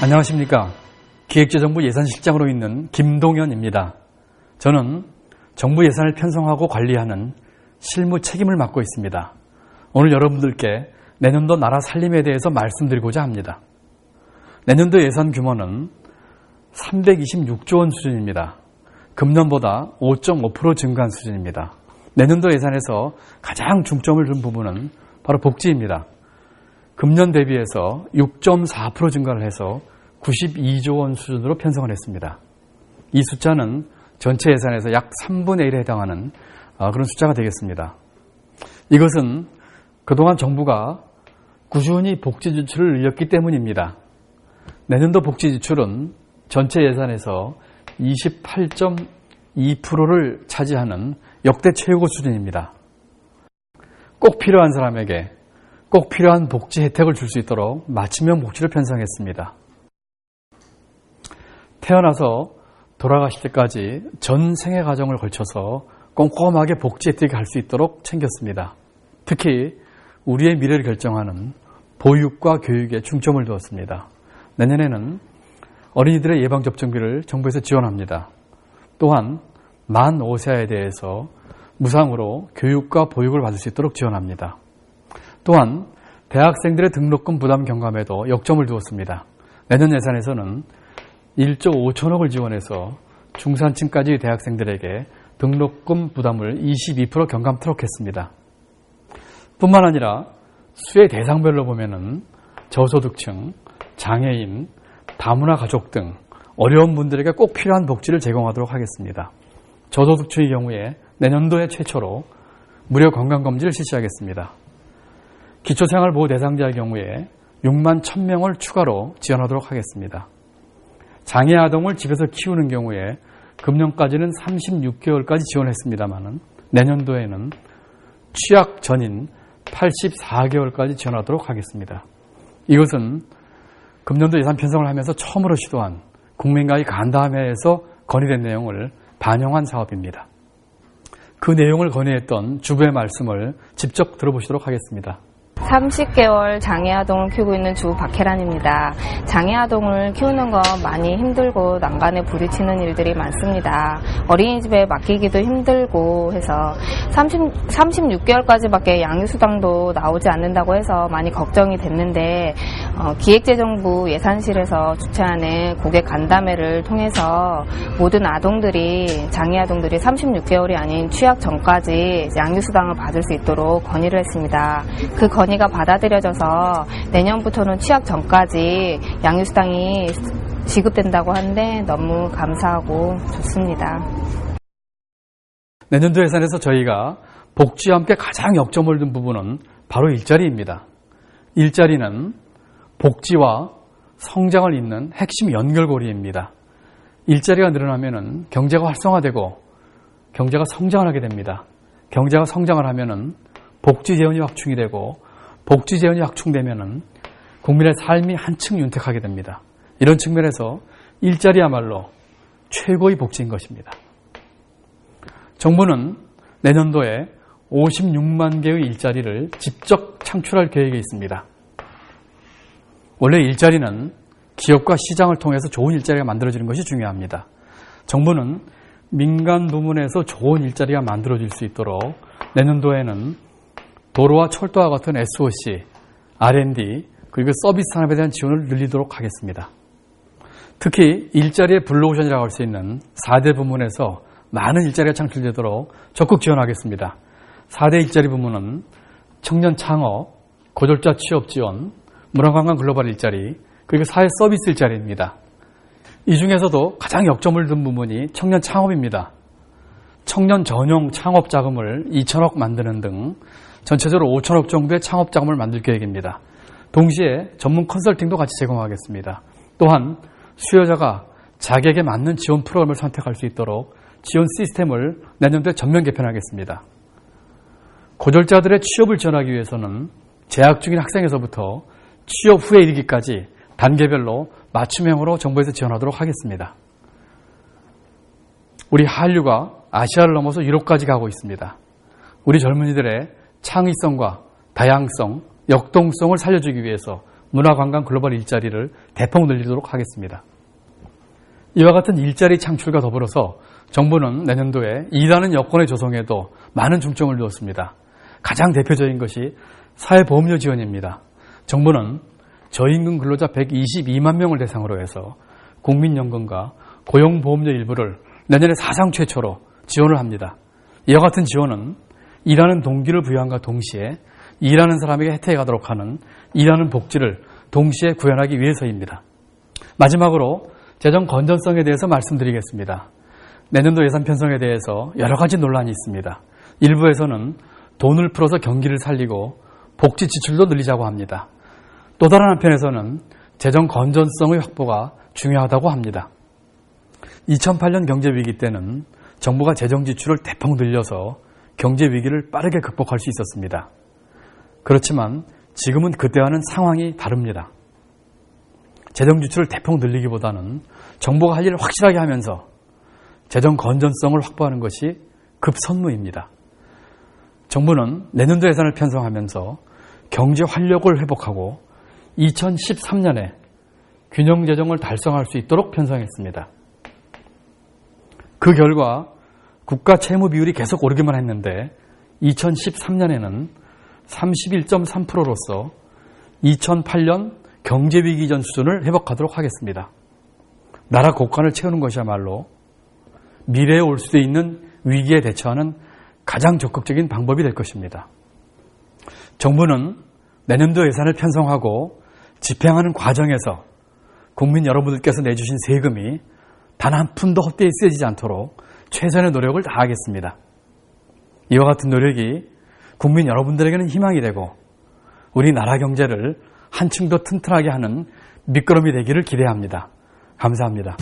안녕하십니까. 기획재정부 예산실장으로 있는 김동현입니다. 저는 정부 예산을 편성하고 관리하는 실무 책임을 맡고 있습니다. 오늘 여러분들께 내년도 나라 살림에 대해서 말씀드리고자 합니다. 내년도 예산 규모는 326조 원 수준입니다. 금년보다 5.5% 증가한 수준입니다. 내년도 예산에서 가장 중점을 둔 부분은 바로 복지입니다. 금년 대비해서 6.4% 증가를 해서 92조 원 수준으로 편성을 했습니다. 이 숫자는 전체 예산에서 약 3분의 1에 해당하는 그런 숫자가 되겠습니다. 이것은 그동안 정부가 꾸준히 복지 지출을 늘렸기 때문입니다. 내년도 복지 지출은 전체 예산에서 28.2%를 차지하는 역대 최고 수준입니다. 꼭 필요한 사람에게 꼭 필요한 복지 혜택을 줄 수 있도록 맞춤형 복지를 편성했습니다. 태어나서 돌아가실 때까지 전 생애 과정을 걸쳐서 꼼꼼하게 복지 혜택을 할 수 있도록 챙겼습니다. 특히 우리의 미래를 결정하는 보육과 교육에 중점을 두었습니다. 내년에는 어린이들의 예방접종비를 정부에서 지원합니다. 또한 만 5세에 대해서 무상으로 교육과 보육을 받을 수 있도록 지원합니다. 또한 대학생들의 등록금 부담 경감에도 역점을 두었습니다. 내년 예산에서는 1조 5천억을 지원해서 중산층까지 대학생들에게 등록금 부담을 22% 경감토록 했습니다. 뿐만 아니라 수혜 대상별로 보면은 저소득층, 장애인, 다문화 가족 등 어려운 분들에게 꼭 필요한 복지를 제공하도록 하겠습니다. 저소득층의 경우에 내년도에 최초로 무료 건강검진을 실시하겠습니다. 기초생활보호 대상자의 경우에 6만 1,000명을 추가로 지원하도록 하겠습니다. 장애 아동을 집에서 키우는 경우에 금년까지는 36개월까지 지원했습니다만 내년도에는 취약 전인 84개월까지 지원하도록 하겠습니다. 이것은 금년도 예산 편성을 하면서 처음으로 시도한 국민과의 간담회에서 건의된 내용을 반영한 사업입니다. 그 내용을 건의했던 주부의 말씀을 직접 들어보시도록 하겠습니다. 30개월 장애아동을 키우고 있는 주부 박혜란입니다. 장애아동을 키우는 건 많이 힘들고 난간에 부딪히는 일들이 많습니다. 어린이집에 맡기기도 힘들고 해서 36개월까지밖에 양육수당도 나오지 않는다고 해서 많이 걱정이 됐는데 기획재정부 예산실에서 주최하는 고객 간담회를 통해서 모든 장애아동들이 36개월이 아닌 취약 전까지 양육수당을 받을 수 있도록 건의를 했습니다. 그 건의가 받아들여져서 내년부터는 취약 전까지 양육수당이 지급된다고 하는데 너무 감사하고 좋습니다. 내년도 예산에서 저희가 복지와 함께 가장 역점을 둔 부분은 바로 일자리입니다. 일자리는 복지와 성장을 잇는 핵심 연결고리입니다. 일자리가 늘어나면 경제가 활성화되고 경제가 성장을 하게 됩니다. 경제가 성장을 하면 복지 재원이 확충이 되고 복지 재원이 확충되면 국민의 삶이 한층 윤택하게 됩니다. 이런 측면에서 일자리야말로 최고의 복지인 것입니다. 정부는 내년도에 56만 개의 일자리를 직접 창출할 계획이 있습니다. 원래 일자리는 기업과 시장을 통해서 좋은 일자리가 만들어지는 것이 중요합니다. 정부는 민간 부문에서 좋은 일자리가 만들어질 수 있도록 내년도에는 도로와 철도와 같은 SOC, R&D, 그리고 서비스 산업에 대한 지원을 늘리도록 하겠습니다. 특히 일자리의 블루오션이라고 할 수 있는 4대 부문에서 많은 일자리가 창출되도록 적극 지원하겠습니다. 4대 일자리 부문은 청년 창업, 고졸자 취업 지원, 문화관광 글로벌 일자리, 그리고 사회 서비스 일자리입니다. 이 중에서도 가장 역점을 둔 부분이 청년 창업입니다. 청년 전용 창업 자금을 2천억 만드는 등 전체적으로 5천억 정도의 창업 자금을 만들 계획입니다. 동시에 전문 컨설팅도 같이 제공하겠습니다. 또한 수요자가 자기에게 맞는 지원 프로그램을 선택할 수 있도록 지원 시스템을 내년도에 전면 개편하겠습니다. 고졸자들의 취업을 지원하기 위해서는 재학 중인 학생에서부터 취업 후에 이르기까지 단계별로 맞춤형으로 정부에서 지원하도록 하겠습니다. 우리 한류가 아시아를 넘어서 유럽까지 가고 있습니다. 우리 젊은이들의 창의성과 다양성, 역동성을 살려주기 위해서 문화관광 글로벌 일자리를 대폭 늘리도록 하겠습니다. 이와 같은 일자리 창출과 더불어서 정부는 내년도에 일하는 여건의 조성에도 많은 중점을 두었습니다. 가장 대표적인 것이 사회보험료 지원입니다. 정부는 저임금 근로자 122만 명을 대상으로 해서 국민연금과 고용보험료 일부를 내년에 사상 최초로 지원을 합니다. 이와 같은 지원은 일하는 동기를 부여함과 동시에 일하는 사람에게 혜택이 가도록 하는 일하는 복지를 동시에 구현하기 위해서입니다. 마지막으로 재정 건전성에 대해서 말씀드리겠습니다. 내년도 예산 편성에 대해서 여러 가지 논란이 있습니다. 일부에서는 돈을 풀어서 경기를 살리고 복지 지출도 늘리자고 합니다. 또 다른 한편에서는 재정 건전성의 확보가 중요하다고 합니다. 2008년 경제위기 때는 정부가 재정 지출을 대폭 늘려서 경제위기를 빠르게 극복할 수 있었습니다. 그렇지만 지금은 그때와는 상황이 다릅니다. 재정 지출을 대폭 늘리기보다는 정부가 할 일을 확실하게 하면서 재정 건전성을 확보하는 것이 급선무입니다. 정부는 내년도 예산을 편성하면서 경제 활력을 회복하고 2013년에 균형 재정을 달성할 수 있도록 편성했습니다. 그 결과 국가 채무 비율이 계속 오르기만 했는데 2013년에는 31.3%로서 2008년 경제위기 전 수준을 회복하도록 하겠습니다. 나라 곳간을 채우는 것이야말로 미래에 올 수도 있는 위기에 대처하는 가장 적극적인 방법이 될 것입니다. 정부는 내년도 예산을 편성하고 집행하는 과정에서 국민 여러분들께서 내주신 세금이 단 한 푼도 헛되이 쓰여지지 않도록 최선의 노력을 다하겠습니다. 이와 같은 노력이 국민 여러분들에게는 희망이 되고 우리나라 경제를 한층 더 튼튼하게 하는 밑거름이 되기를 기대합니다. 감사합니다.